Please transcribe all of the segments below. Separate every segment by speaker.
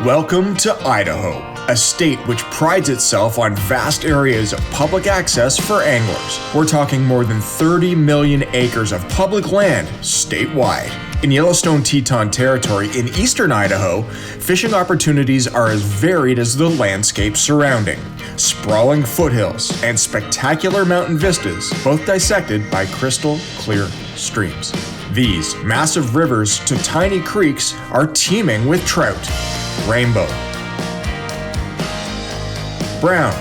Speaker 1: Welcome to Idaho, a state which prides itself on vast areas of public access for anglers. We're talking more than 30 million acres of public land statewide. In Yellowstone Teton Territory in eastern Idaho, fishing opportunities are as varied as the landscape surrounding. Sprawling foothills and spectacular mountain vistas, both dissected by crystal clear streams. These massive rivers to tiny creeks are teeming with trout, rainbow, brown,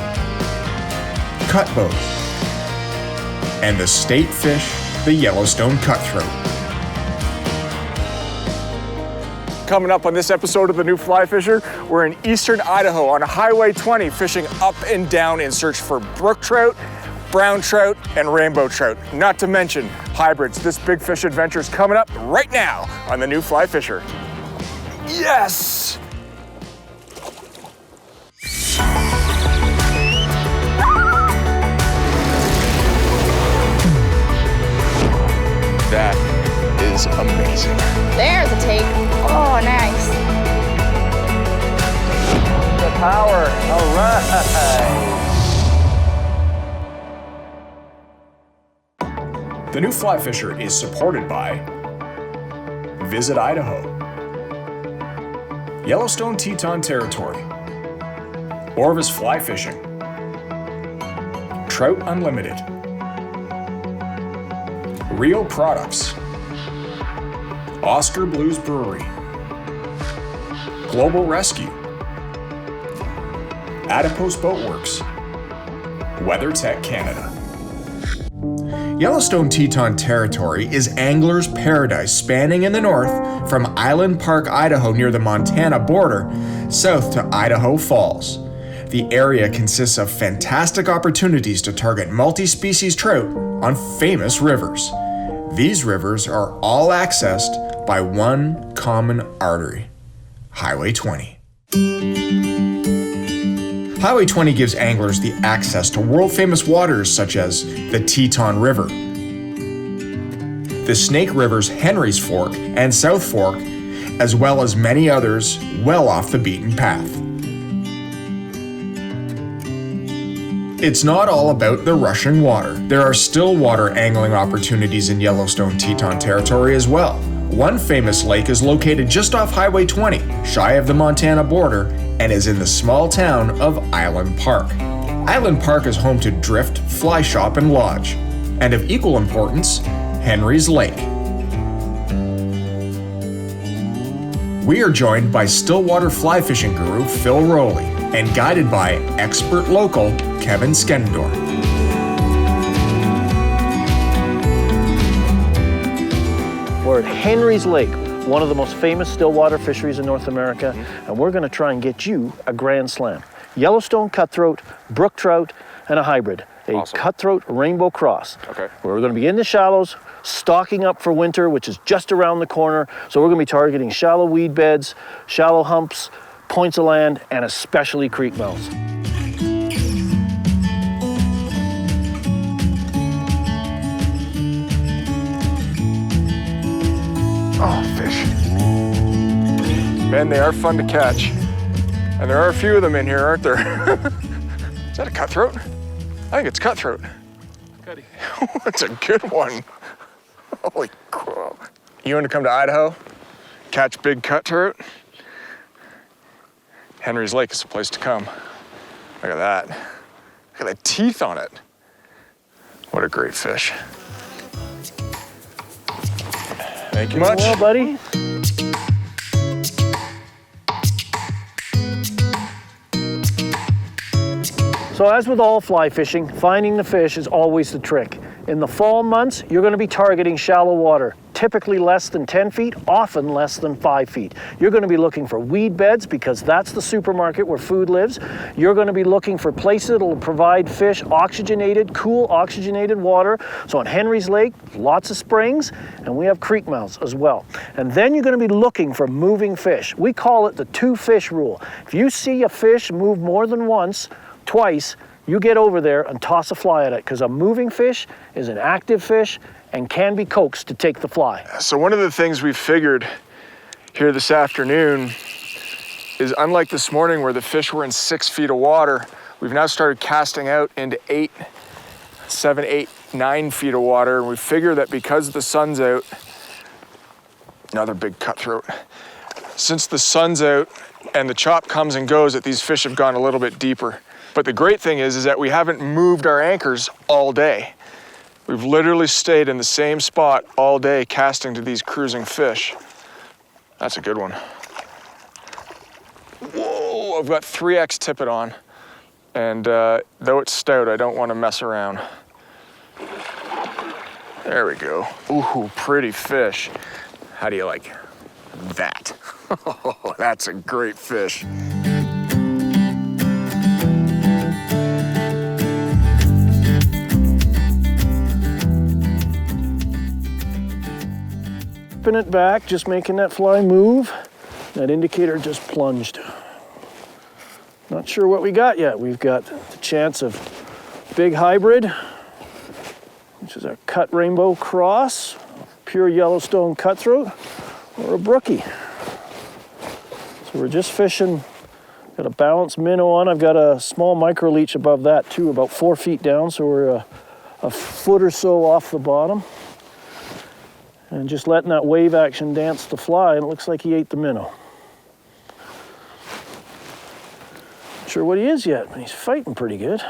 Speaker 1: cutbow, and the state fish, the Yellowstone cutthroat.
Speaker 2: Coming up on this episode of The New Fly Fisher, we're in eastern Idaho on Highway 20 fishing up and down in search for brook trout, brown trout, and rainbow trout. Not to mention hybrids. This big fish adventure is coming up right now on The New Fly Fisher. Yes! That is amazing.
Speaker 3: There's a take. Oh, nice.
Speaker 2: The power. All right.
Speaker 1: The New Fly Fisher is supported by Visit Idaho, Yellowstone Teton Territory, Orvis Fly Fishing, Trout Unlimited, Rio Products, Oscar Blues Brewery, Global Rescue, Adipose Boatworks, WeatherTech Canada. Yellowstone Teton Territory is angler's paradise, spanning in the north from Island Park, Idaho near the Montana border, south to Idaho Falls. The area consists of fantastic opportunities to target multi-species trout on famous rivers. These rivers are all accessed by one common artery, Highway 20. Highway 20 gives anglers the access to world-famous waters such as the Teton River, the Snake River's Henry's Fork and South Fork, as well as many others well off the beaten path. It's not all about the rushing water. There are still water angling opportunities in Yellowstone Teton Territory as well. One famous lake is located just off Highway 20, shy of the Montana border, and is in the small town of Island Park. Island Park is home to Drift, Fly Shop, and Lodge, and of equal importance, Henry's Lake. We are joined by Stillwater fly fishing guru Phil Rowley and guided by expert local Kevin Skendor.
Speaker 4: We're at Henry's Lake, one of the most famous stillwater fisheries in North America, and we're going to try and get you a grand slam. Yellowstone cutthroat, brook trout, and a hybrid.
Speaker 2: Awesome.
Speaker 4: Cutthroat rainbow cross.
Speaker 2: Okay.
Speaker 4: We're going to be in the shallows, stocking up for winter, which is just around the corner. So we're going to be targeting shallow weed beds, shallow humps, points of land, and especially creek mouths.
Speaker 2: Oh, fish. Man, they are fun to catch. And there are a few of them in here, aren't there? Is that a cutthroat? I think it's cutthroat. Cutty. That's a good one. Holy crap. You want to come to Idaho? Catch big cutthroat? Henry's Lake is the place to come. Look at that. Look at the teeth on it. What a great fish. Thank you much.
Speaker 4: Well, buddy. So as with all fly fishing, finding the fish is always the trick. In the fall months, you're going to be targeting shallow water, typically less than 10 feet, often less than 5 feet. You're going to be looking for weed beds because that's the supermarket where food lives. You're going to be looking for places that will provide fish oxygenated, cool oxygenated water. So on Henry's Lake, lots of springs, and we have creek mouths as well. And then you're going to be looking for moving fish. We call it the 2-fish rule. If you see a fish move more than once, twice, you get over there and toss a fly at it, because a moving fish is an active fish and can be coaxed to take the fly.
Speaker 2: So one of the things we figured here this afternoon is unlike this morning where the fish were in 6 feet of water, we've now started casting out into 8, 7, 8, 9 feet of water. And we figure that because the sun's out, another big cutthroat, since the sun's out and the chop comes and goes, that these fish have gone a little bit deeper. But the great thing is that we haven't moved our anchors all day. We've literally stayed in the same spot all day casting to these cruising fish. That's a good one. Whoa, I've got 3X tippet on. And though it's stout, I don't want to mess around. There we go. Ooh, pretty fish. How do you like that? Oh, that's a great fish.
Speaker 4: Flipping it back, just making that fly move. That indicator just plunged. Not sure what we got yet. We've got the chance of big hybrid, which is a cut rainbow cross, pure Yellowstone cutthroat, or a brookie. So we're just fishing, got a balanced minnow on. I've got a small micro leech above that too, about 4 feet down, so we're a foot or so off the bottom. And just letting that wave action dance the fly, and it looks like he ate the minnow. Not sure what he is yet, but he's fighting pretty good.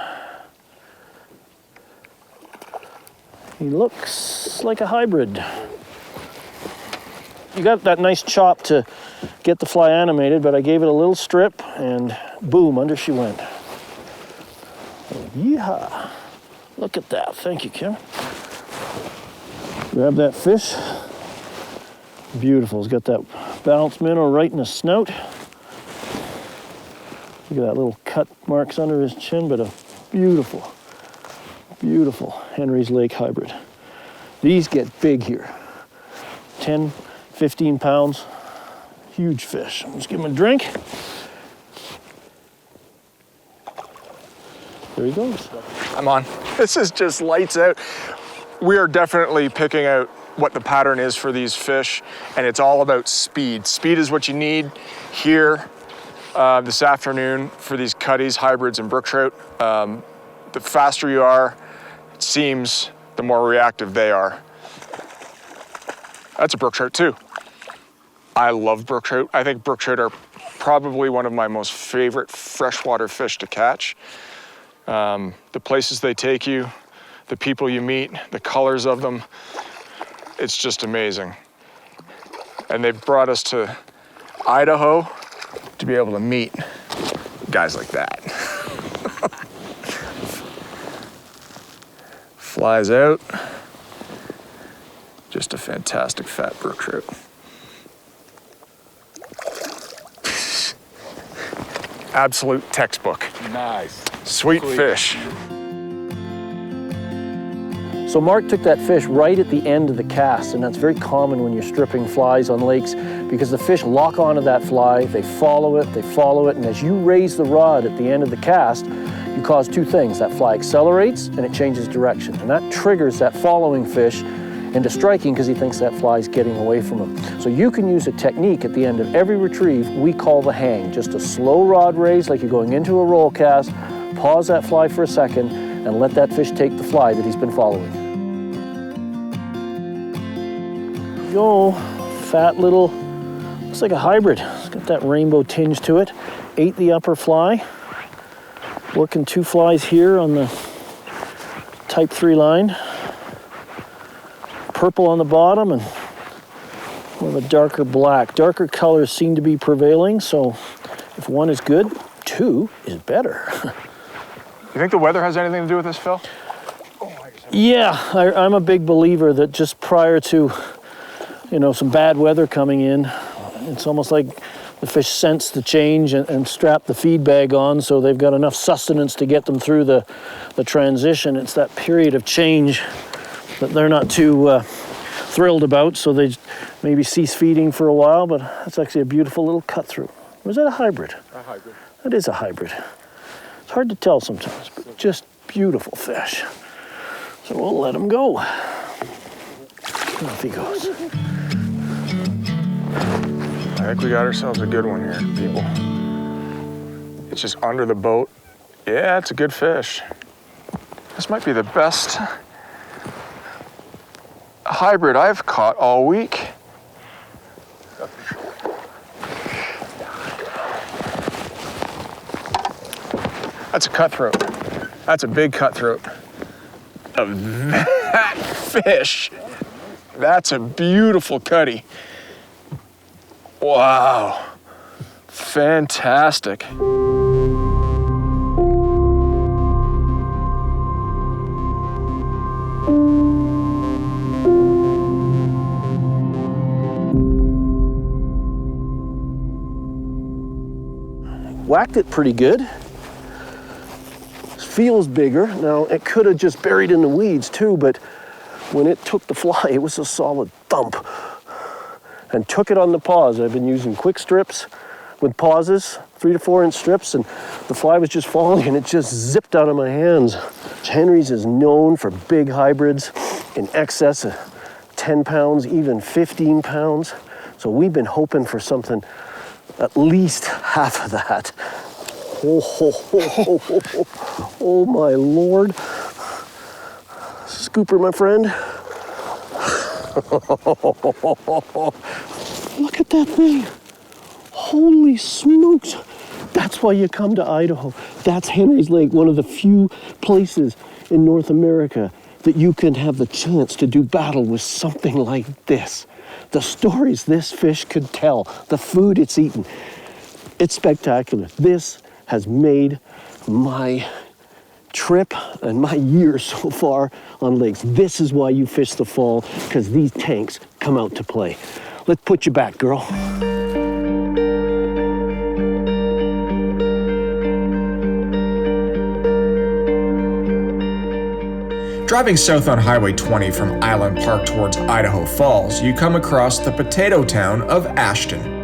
Speaker 4: He looks like a hybrid. You got that nice chop to get the fly animated, but I gave it a little strip and boom, under she went. Yeehaw. Look at that. Thank you, Kim. Grab that fish. Beautiful. It's got that balanced minnow right in the snout. Look at that little cut marks under his chin, but a beautiful, beautiful Henry's Lake hybrid. These get big here. 10, 15 pounds. Huge fish. Let's give him a drink. There he goes.
Speaker 2: I'm on. This is just lights out. We are definitely picking out what the pattern is for these fish, and it's all about speed. Speed is what you need here this afternoon for these cutties, hybrids, and brook trout. The faster you are, it seems, the more reactive they are. That's a brook trout too. I love brook trout. I think brook trout are probably one of my most favorite freshwater fish to catch. The places they take you, the people you meet, the colors of them, it's just amazing. And they brought us to Idaho to be able to meet guys like that. Flies out. Just a fantastic fat brook trout. Absolute textbook.
Speaker 5: Nice.
Speaker 2: Sweet fish.
Speaker 4: So Mark took that fish right at the end of the cast, and that's very common when you're stripping flies on lakes because the fish lock onto that fly, they follow it, and as you raise the rod at the end of the cast, you cause two things. That fly accelerates and it changes direction, and that triggers that following fish into striking because he thinks that fly's getting away from him. So you can use a technique at the end of every retrieve we call the hang. Just a slow rod raise like you're going into a roll cast, pause that fly for a second, and let that fish take the fly that he's been following. Go, fat little, looks like a hybrid. It's got that rainbow tinge to it. Ate the upper fly. Working two flies here on the type 3 line. Purple on the bottom and more of a darker black. Darker colors seem to be prevailing, so if one is good, two is better.
Speaker 2: You think the weather has anything to do with this, Phil?
Speaker 4: Yeah, I'm a big believer that just prior to, some bad weather coming in, it's almost like the fish sense the change and strap the feed bag on so they've got enough sustenance to get them through the transition. It's that period of change that they're not too thrilled about, so they maybe cease feeding for a while, but that's actually a beautiful little cut through. Or is that a hybrid? A hybrid. That is a hybrid. It's hard to tell sometimes, but just beautiful fish. So we'll let him go. Off he goes.
Speaker 2: I think we got ourselves a good one here, people. It's just under the boat. Yeah, it's a good fish. This might be the best hybrid I've caught all week. That's a cutthroat. That's a big cutthroat. Of that fish. That's a beautiful cutty. Wow. Fantastic.
Speaker 4: Whacked it pretty good. Feels bigger. Now, it could have just buried in the weeds too, but when it took the fly, it was a solid thump. And took it on the paws. I've been using quick strips with pauses, 3 to 4 inch strips, and the fly was just falling and it just zipped out of my hands. Henry's is known for big hybrids in excess of 10 pounds, even 15 pounds. So we've been hoping for something at least half of that. Oh my Lord. Scooper, my friend. Look at that thing. Holy smokes. That's why you come to Idaho. That's Henry's Lake, one of the few places in North America that you can have the chance to do battle with something like this. The stories this fish could tell, the food it's eaten. It's spectacular. This has made my trip and my year so far on lakes. This is why you fish the fall, because these tanks come out to play. Let's put you back, girl.
Speaker 1: Driving south on Highway 20 from Island Park towards Idaho Falls, you come across the potato town of Ashton.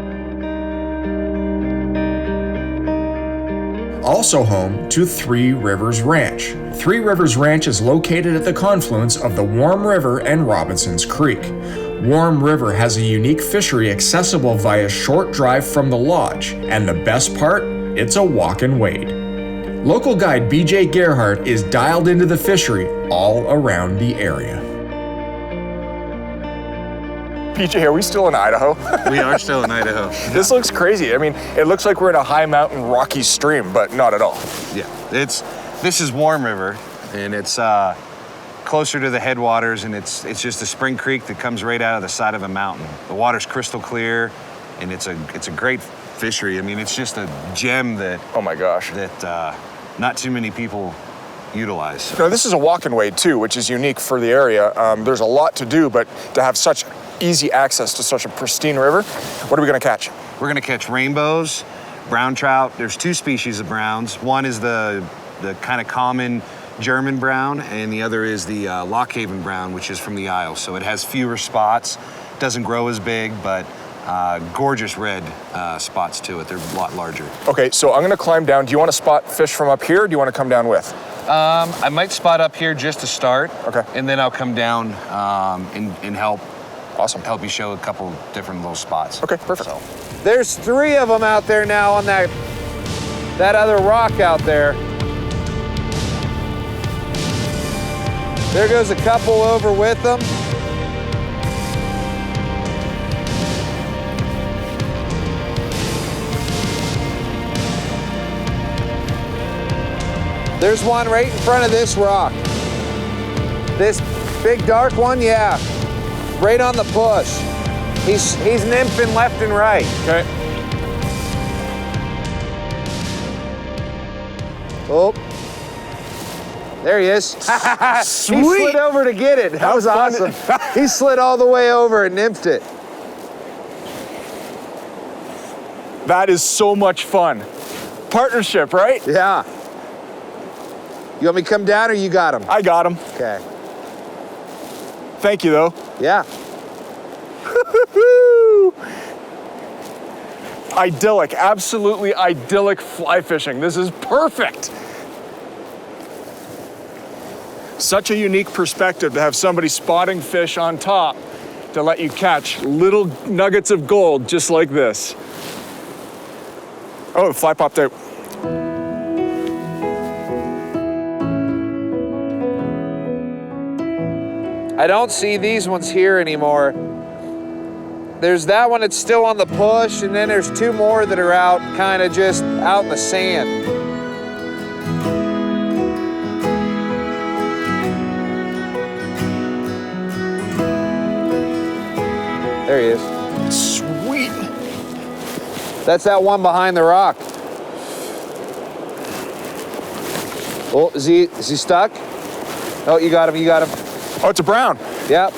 Speaker 1: Also home to Three Rivers Ranch. Three Rivers Ranch is located at the confluence of the Warm River and Robinson's Creek. Warm River has a unique fishery accessible via short drive from the lodge, and the best part, it's a walk and wade. Local guide BJ Gerhardt is dialed into the fishery all around the area.
Speaker 2: PJ, are we still in Idaho?
Speaker 5: We are still in Idaho.
Speaker 2: This looks crazy. I mean, it looks like we're in a high mountain rocky stream, but not at all.
Speaker 5: Yeah, this is Warm River, and it's closer to the headwaters, and it's just a spring creek that comes right out of the side of a mountain. The water's crystal clear, and it's a great fishery. I mean, it's just a gem that,
Speaker 2: oh my gosh,
Speaker 5: that not too many people utilize.
Speaker 2: You know, this is a walk and wade too, which is unique for the area. There's a lot to do, but to have such easy access to such a pristine river, what are we gonna catch?
Speaker 5: We're gonna catch rainbows, brown trout. There's 2 species of browns. One is the kind of common German brown, and the other is the Lockhaven brown, which is from the Isles. So it has fewer spots, doesn't grow as big, but gorgeous red spots to it. They're a lot larger.
Speaker 2: Okay, so I'm gonna climb down. Do you wanna spot fish from up here, or do you wanna come down with?
Speaker 5: I might spot up here just to start.
Speaker 2: Okay.
Speaker 5: And then I'll come down and help.
Speaker 2: Awesome.
Speaker 5: Help you show a couple different little spots.
Speaker 2: Okay, perfect.
Speaker 5: So.
Speaker 6: There's 3 of them out there now on that other rock out there. There goes a couple over with them. There's one right in front of this rock. This big dark one, yeah. Right on the push. He's nymphing left and right.
Speaker 2: Okay.
Speaker 6: Oh. There he is.
Speaker 2: Sweet.
Speaker 6: He slid over to get it. That was awesome. He slid all the way over and nymphed it.
Speaker 2: That is so much fun. Partnership, right?
Speaker 6: Yeah. You want me to come down or you got him?
Speaker 2: I got him.
Speaker 6: Okay.
Speaker 2: Thank you, though.
Speaker 6: Yeah.
Speaker 2: Idyllic, absolutely idyllic fly fishing. This is perfect. Such a unique perspective to have somebody spotting fish on top to let you catch little nuggets of gold just like this. Oh, the fly popped out.
Speaker 6: I don't see these ones here anymore. There's that one that's still on the push, and then there's two more that are out, kind of just out in the sand. There he is.
Speaker 2: Sweet.
Speaker 6: That's that one behind the rock. Oh, is he stuck? Oh, you got him, you got him.
Speaker 2: Oh, it's a brown.
Speaker 6: Yep.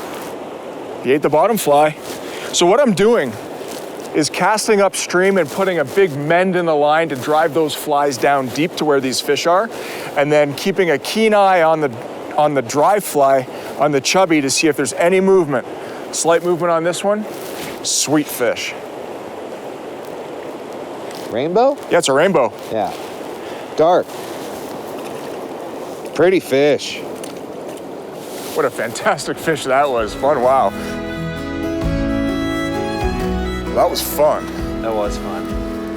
Speaker 2: He ate the bottom fly. So what I'm doing is casting upstream and putting a big mend in the line to drive those flies down deep to where these fish are, and then keeping a keen eye on the dry fly, on the chubby, to see if there's any movement. Slight movement on this one, sweet fish.
Speaker 6: Rainbow?
Speaker 2: Yeah, it's a rainbow.
Speaker 6: Yeah. Dark. Pretty fish.
Speaker 2: What a fantastic fish that was. Fun, wow. That was fun.
Speaker 6: That was fun.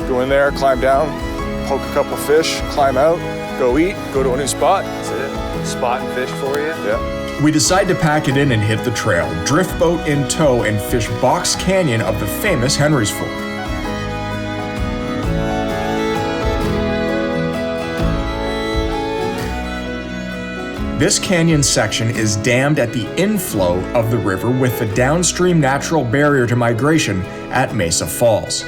Speaker 2: Go in there, climb down, poke a couple fish, climb out, go eat, go to a new spot.
Speaker 6: That's it. Spot and fish for you.
Speaker 2: Yeah.
Speaker 1: We decide to pack it in and hit the trail, drift boat in tow, and fish Box Canyon of the famous Henry's Fork. This canyon section is dammed at the inflow of the river with the downstream natural barrier to migration at Mesa Falls.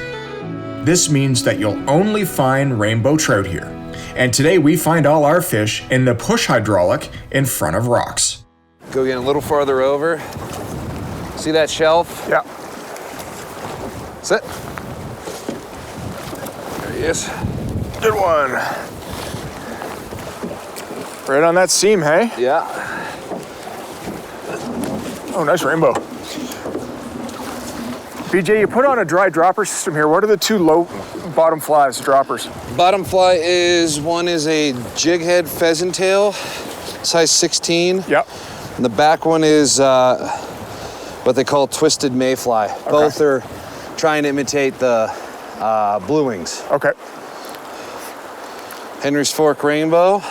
Speaker 1: This means that you'll only find rainbow trout here. And today we find all our fish in the push hydraulic in front of rocks.
Speaker 6: Go get a little farther over. See that shelf?
Speaker 2: Yeah.
Speaker 6: Sit. There he is.
Speaker 2: Good one. Right on that seam, hey?
Speaker 6: Yeah.
Speaker 2: Oh, nice rainbow. BJ, you put on a dry dropper system here. What are the two low bottom flies, droppers?
Speaker 6: Bottom fly is, one is a jig head pheasant tail, size 16.
Speaker 2: Yep.
Speaker 6: And the back one is what they call twisted mayfly. Okay. Both are trying to imitate the blue wings.
Speaker 2: Okay.
Speaker 6: Henry's Fork rainbow.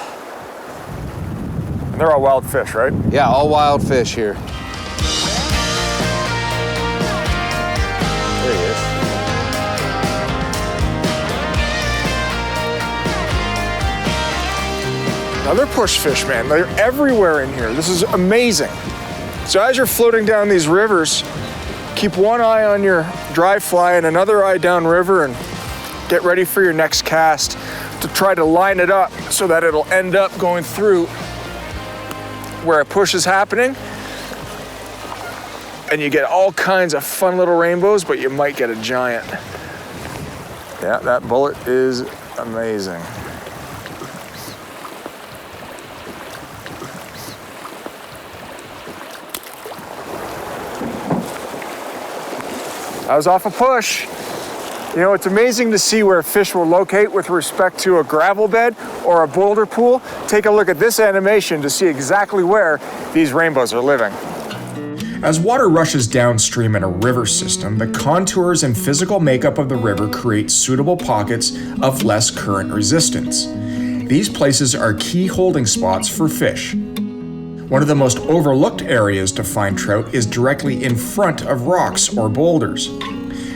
Speaker 2: And they're all wild fish, right?
Speaker 6: Yeah, all wild fish here. There he is.
Speaker 2: Now they're push fish, man. They're everywhere in here. This is amazing. So as you're floating down these rivers, keep one eye on your dry fly and another eye downriver, and get ready for your next cast to try to line it up so that it'll end up going through where a push is happening. And you get all kinds of fun little rainbows, but you might get a giant. Yeah, that bullet is amazing. I was off a push. You know, it's amazing to see where fish will locate with respect to a gravel bed or a boulder pool. Take a look at this animation to see exactly where these rainbows are living.
Speaker 1: As water rushes downstream in a river system, the contours and physical makeup of the river create suitable pockets of less current resistance. These places are key holding spots for fish. One of the most overlooked areas to find trout is directly in front of rocks or boulders.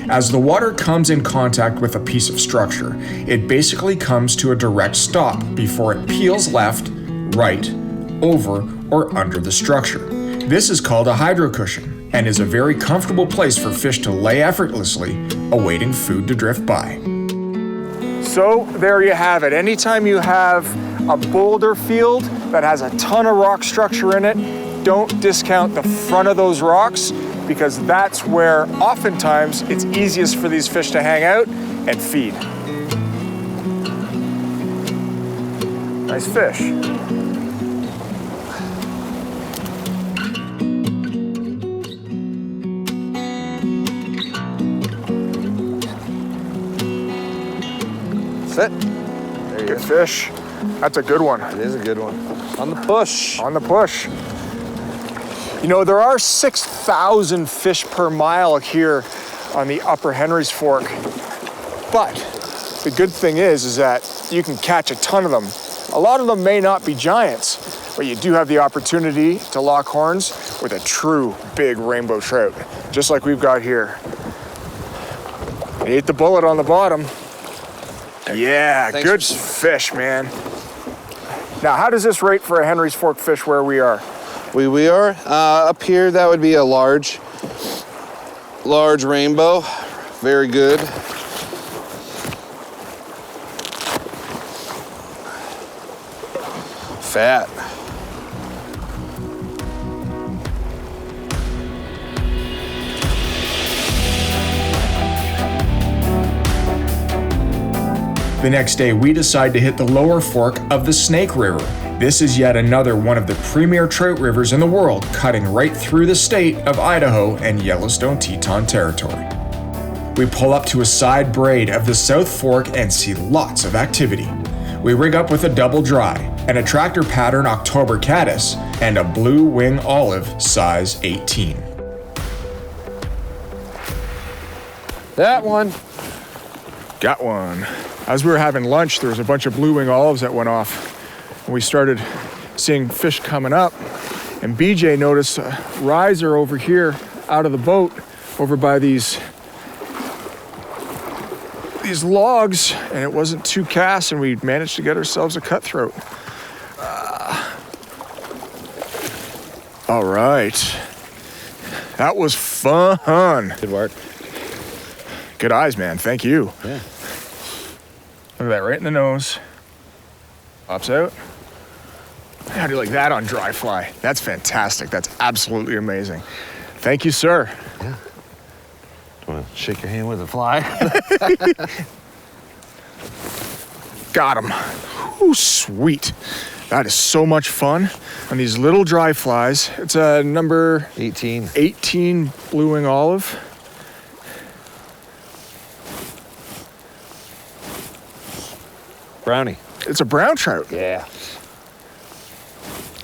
Speaker 1: As the water comes in contact with a piece of structure, it basically comes to a direct stop before it peels left, right, over, or under the structure. This is called a hydrocushion and is a very comfortable place for fish to lay effortlessly, awaiting food to drift by.
Speaker 2: So there you have it. Anytime you have a boulder field that has a ton of rock structure in it, don't discount the front of those rocks, because that's where oftentimes it's easiest for these fish to hang out and feed. Nice fish.
Speaker 6: Sit. There you
Speaker 2: Good
Speaker 6: go.
Speaker 2: fish. That's a good one.
Speaker 6: It is a good one. On the push.
Speaker 2: On the push. You know, there are 6,000 fish per mile here on the upper Henry's Fork. But the good thing is that you can catch a ton of them. A lot of them may not be giants, but you do have the opportunity to lock horns with a true big rainbow trout, just like we've got here. He ate the bullet on the bottom. Yeah,
Speaker 6: Thanks
Speaker 2: good fish, man. Now, how does this rate for a Henry's Fork fish where we are?
Speaker 6: We are up here. That would be a large rainbow. Very good. Fat.
Speaker 1: The next day, we decide to hit the lower fork of the Snake River. This is yet another one of the premier trout rivers in the world, cutting right through the state of Idaho and Yellowstone Teton Territory. We pull up to a side braid of the South Fork and see lots of activity. We rig up with a double dry, an attractor pattern October caddis, and a blue wing olive size 18.
Speaker 6: That one.
Speaker 2: Got one. As we were having lunch, there was a bunch of blue wing olives that went off. And we started seeing fish coming up. And BJ noticed a riser over here out of the boat over by these logs, and it wasn't too cast, and we managed to get ourselves a cutthroat. All right. That was fun.
Speaker 6: Good work.
Speaker 2: Good eyes, man. Thank you.
Speaker 6: Yeah.
Speaker 2: Look at that, right in the nose. Pops out. How do you like that on dry fly? That's fantastic. That's absolutely amazing. Thank you, sir.
Speaker 6: Yeah. Want to shake your hand with a fly?
Speaker 2: Got him. Ooh, sweet. That is so much fun. On these little dry flies. It's a number 18 blue wing olive.
Speaker 6: Brownie.
Speaker 2: It's a brown trout.
Speaker 6: Yeah.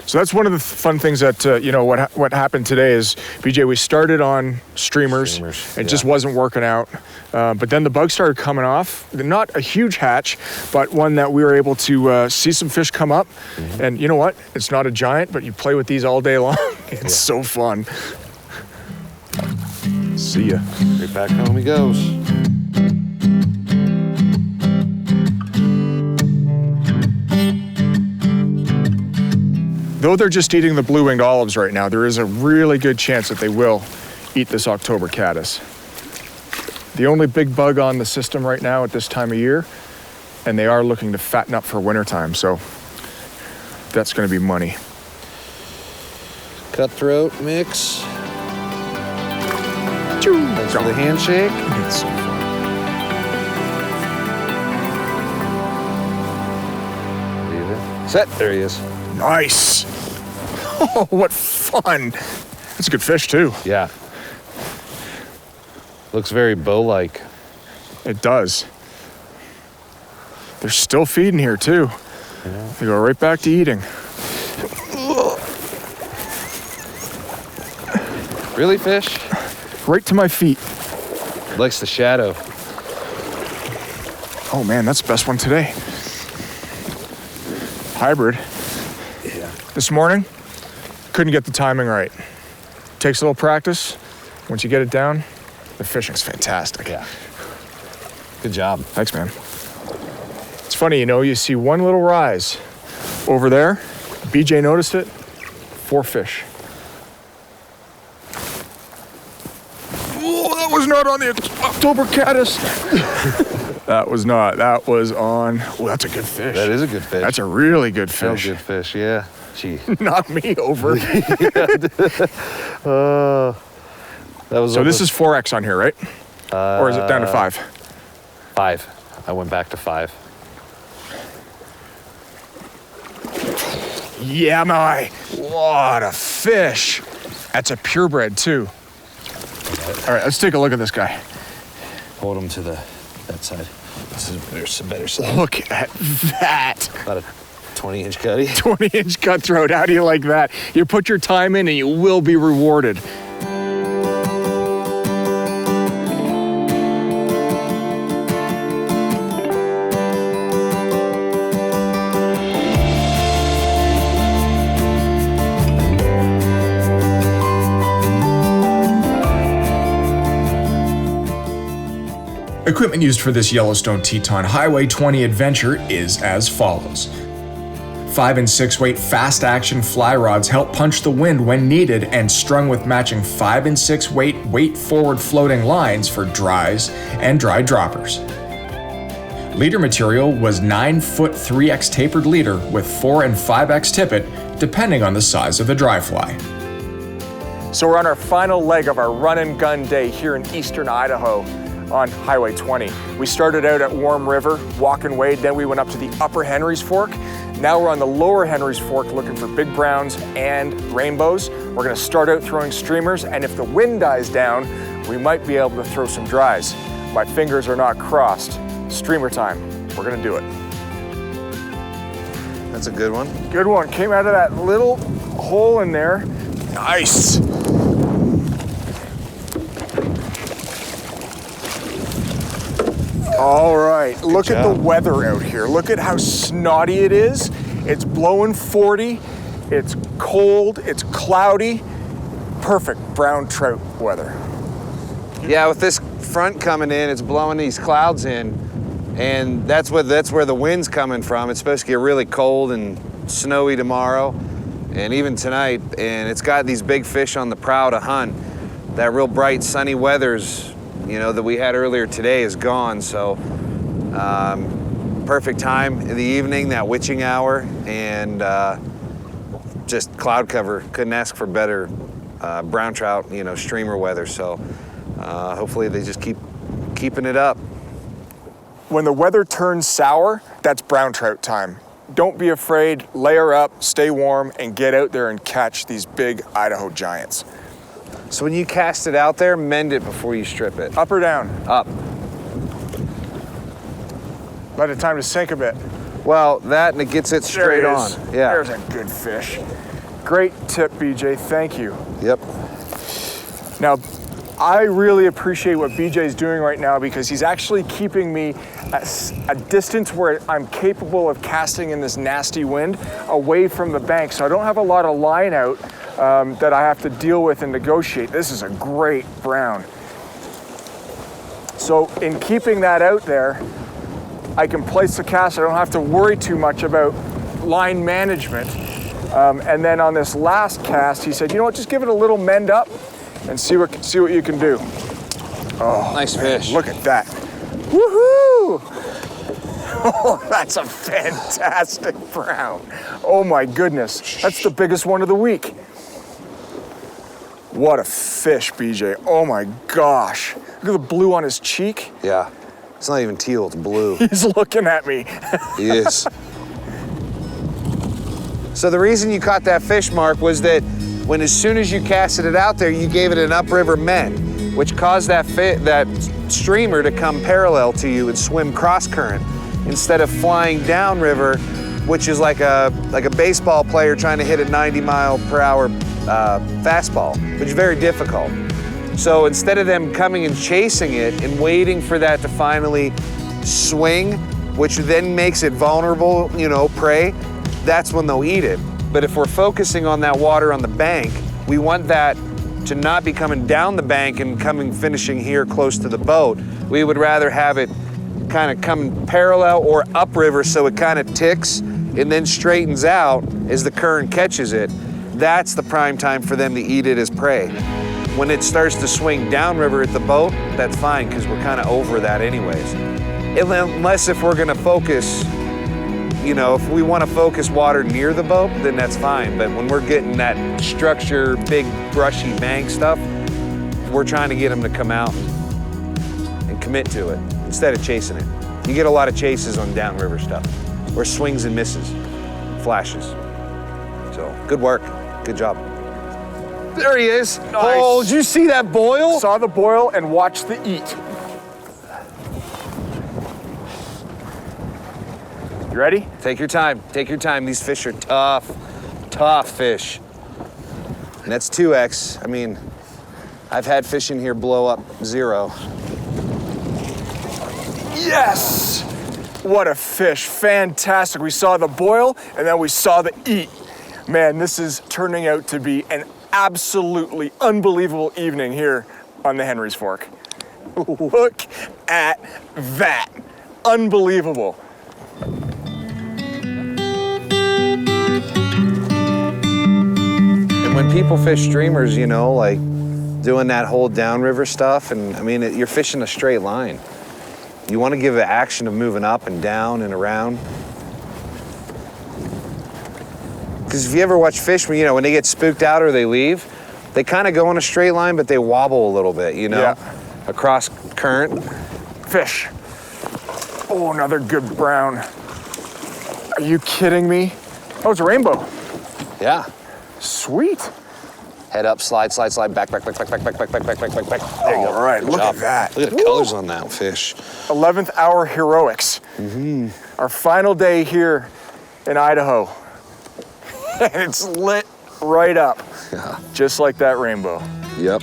Speaker 2: So that's one of the fun things that, what happened today is, BJ, we started on streamers. It just wasn't working out. But then the bugs started coming off. Not a huge hatch, but one that we were able to see some fish come up. Mm-hmm. And you know what? It's not a giant, but you play with these all day long. It's so fun. See ya.
Speaker 6: Right back home he goes.
Speaker 2: Though they're just eating the blue-winged olives right now, there is a really good chance that they will eat this October caddis. The only big bug on the system right now at this time of year, and they are looking to fatten up for wintertime, so that's going to be money.
Speaker 6: Cutthroat mix. Thanks for the handshake.
Speaker 2: It's so fun.
Speaker 6: Leave it. Set. There he is.
Speaker 2: Nice. Oh, what fun. That's a good fish, too.
Speaker 6: Yeah. Looks very bow-like.
Speaker 2: It does. They're still feeding here, too.
Speaker 6: Yeah.
Speaker 2: They go right back to eating.
Speaker 6: Really, fish?
Speaker 2: Right to my feet.
Speaker 6: Likes the shadow.
Speaker 2: Oh, man, that's the best one today. Hybrid.
Speaker 6: Yeah.
Speaker 2: This morning, couldn't get the timing right. Takes a little practice. Once you get it down, the fishing's fantastic.
Speaker 6: Yeah. Good job.
Speaker 2: Thanks, man. It's funny, you see one little rise over there. BJ noticed it. 4 fish. Oh, that was not on the October caddis. That was not. That was on. Oh, that's a good fish.
Speaker 6: That is a good fish.
Speaker 2: That's a really good fish.
Speaker 6: Good fish, yeah. Gee.
Speaker 2: Knock me over.
Speaker 6: That was
Speaker 2: So this is 4X on here, right? Or is it down to 5?
Speaker 6: 5. I went back to 5.
Speaker 2: Yeah, my. What a fish. That's a purebred, too. All right, let's take a look at this guy.
Speaker 6: Hold him to that side. There's some better side.
Speaker 2: Look at that.
Speaker 6: About a 20-inch cutty.
Speaker 2: 20-inch cutthroat. How do you like that? You put your time in and you will be rewarded.
Speaker 1: Equipment used for this Yellowstone Teton Highway 20 adventure is as follows. 5 and 6 weight fast action fly rods help punch the wind when needed and strung with matching 5 and 6 weight forward floating lines for dries and dry droppers. Leader material was 9-foot 3x tapered leader with 4 and 5x tippet depending on the size of the dry fly.
Speaker 2: So we're on our final leg of our run and gun day here in eastern Idaho on Highway 20. We started out at Warm River, walk and wade, then we went up to the upper Henry's Fork. Now we're on the lower Henry's Fork looking for big browns and rainbows. We're gonna start out throwing streamers, and if the wind dies down, we might be able to throw some dries. My fingers are not crossed. Streamer time, we're gonna do it.
Speaker 5: That's a good one.
Speaker 2: Good one, came out of that little hole in there. Nice. All right, look at the weather out here. Look at how snotty it is. It's blowing 40, it's cold, it's cloudy. Perfect brown trout weather.
Speaker 6: Yeah, with this front coming in, it's blowing these clouds in, and that's where the wind's coming from. It's supposed to get really cold and snowy tomorrow, and even tonight, and it's got these big fish on the prow to hunt. That real bright sunny weather's, that we had earlier today is gone, so perfect time in the evening, that witching hour, and just cloud cover. Couldn't ask for better brown trout, streamer weather, so hopefully they just keep keeping it up.
Speaker 2: When the weather turns sour, that's brown trout time. Don't be afraid, layer up, stay warm, and get out there and catch these big Idaho giants.
Speaker 6: So when you cast it out there, mend it before you strip it.
Speaker 2: Up or down?
Speaker 6: Up.
Speaker 2: Let it time to sink a bit.
Speaker 6: Well, that and it gets it straight on. Yeah.
Speaker 2: There's a good fish. Great tip, BJ, thank you.
Speaker 6: Yep.
Speaker 2: Now, I really appreciate what BJ's doing right now because he's actually keeping me at a distance where I'm capable of casting in this nasty wind away from the bank. So I don't have a lot of line out that I have to deal with and negotiate. This is a great brown. So in keeping that out there, I can place the cast. I don't have to worry too much about line management. And then on this last cast, he said, you know what, just give it a little mend up and see what you can do. Oh,
Speaker 6: nice fish.
Speaker 2: Look at that. Woohoo! Oh, that's a fantastic brown. Oh my goodness, that's the biggest one of the week. What a fish, BJ. Oh my gosh. Look at the blue on his cheek.
Speaker 6: Yeah, it's not even teal, it's blue.
Speaker 2: He's looking at me.
Speaker 6: He is. So the reason you caught that fish, Mark, was that when as soon as you casted it out there, you gave it an upriver mend, which caused that streamer to come parallel to you and swim cross current instead of flying downriver, which is like a baseball player trying to hit a 90-mile-per-hour fastball, which is very difficult. So instead of them coming and chasing it and waiting for that to finally swing, which then makes it vulnerable, prey, that's when they'll eat it. But if we're focusing on that water on the bank, we want that to not be coming down the bank and finishing here close to the boat. We would rather have it kind of come parallel or upriver so it kind of ticks and then straightens out as the current catches it. That's the prime time for them to eat it as prey. When it starts to swing downriver at the boat, that's fine because we're kind of over that anyways. Unless if we're gonna focus, if we want to focus water near the boat, then that's fine. But when we're getting that structure, big brushy bank stuff, we're trying to get them to come out and commit to it instead of chasing it. You get a lot of chases on downriver stuff, or swings and misses, flashes. So good work, good job. There he is.
Speaker 2: Nice.
Speaker 6: Oh, did you see that boil?
Speaker 2: Saw the boil and watched the eat. You ready?
Speaker 6: Take your time, take your time. These fish are tough fish. And that's 2X. I mean, I've had fish in here blow up 0.
Speaker 2: Yes! What a fish, fantastic. We saw the boil and then we saw the eat. Man, this is turning out to be an absolutely unbelievable evening here on the Henry's Fork. Look at that. Unbelievable.
Speaker 6: And when people fish streamers, you know, like doing that whole downriver stuff, and I mean, you're fishing a straight line. You want to give the action of moving up and down and around. Because if you ever watch fish, when they get spooked out or they leave, they kind of go in a straight line, but they wobble a little bit, across current.
Speaker 2: Fish. Oh, another good brown. Are you kidding me? Oh, it's a rainbow.
Speaker 6: Yeah.
Speaker 2: Sweet.
Speaker 6: Head up, slide, back. There you go.
Speaker 2: All right, look at that.
Speaker 6: Look at the colors on that fish.
Speaker 2: 11th hour heroics. Our final day here in Idaho. And it's lit right up.
Speaker 6: Yeah.
Speaker 2: Just like that rainbow.
Speaker 6: Yep.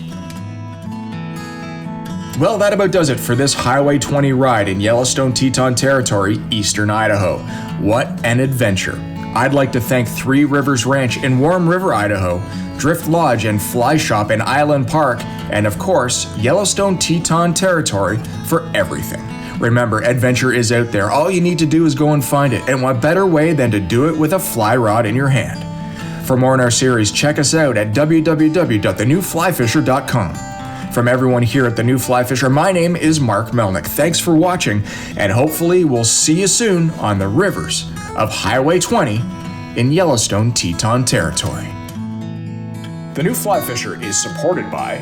Speaker 1: Well, that about does it for this Highway 20 ride in Yellowstone Teton Territory, eastern Idaho. What an adventure. I'd like to thank Three Rivers Ranch in Warm River, Idaho, Drift Lodge and Fly Shop in Island Park, and of course, Yellowstone Teton Territory for everything. Remember, adventure is out there. All you need to do is go and find it, and what better way than to do it with a fly rod in your hand. For more in our series, check us out at www.thenewflyfisher.com. From everyone here at The New Fly Fisher, my name is Mark Melnyk. Thanks for watching, and hopefully we'll see you soon on the rivers of Highway 20 in Yellowstone Teton Territory. The New Fly Fisher is supported by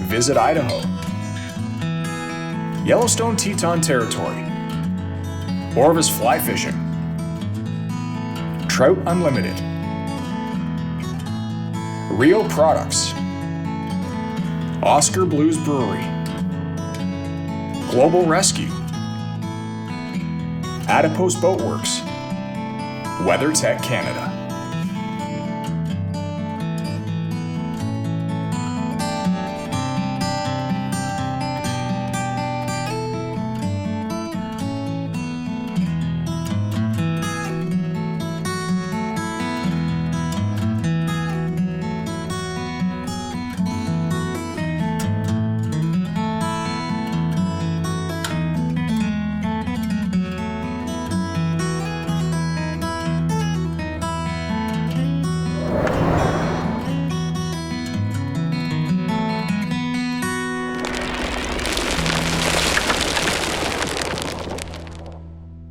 Speaker 1: Visit Idaho, Yellowstone Teton Territory, Orvis Fly Fishing, Trout Unlimited, Rio Products, Oscar Blues Brewery, Global Rescue, Adipose Boatworks, WeatherTech Canada.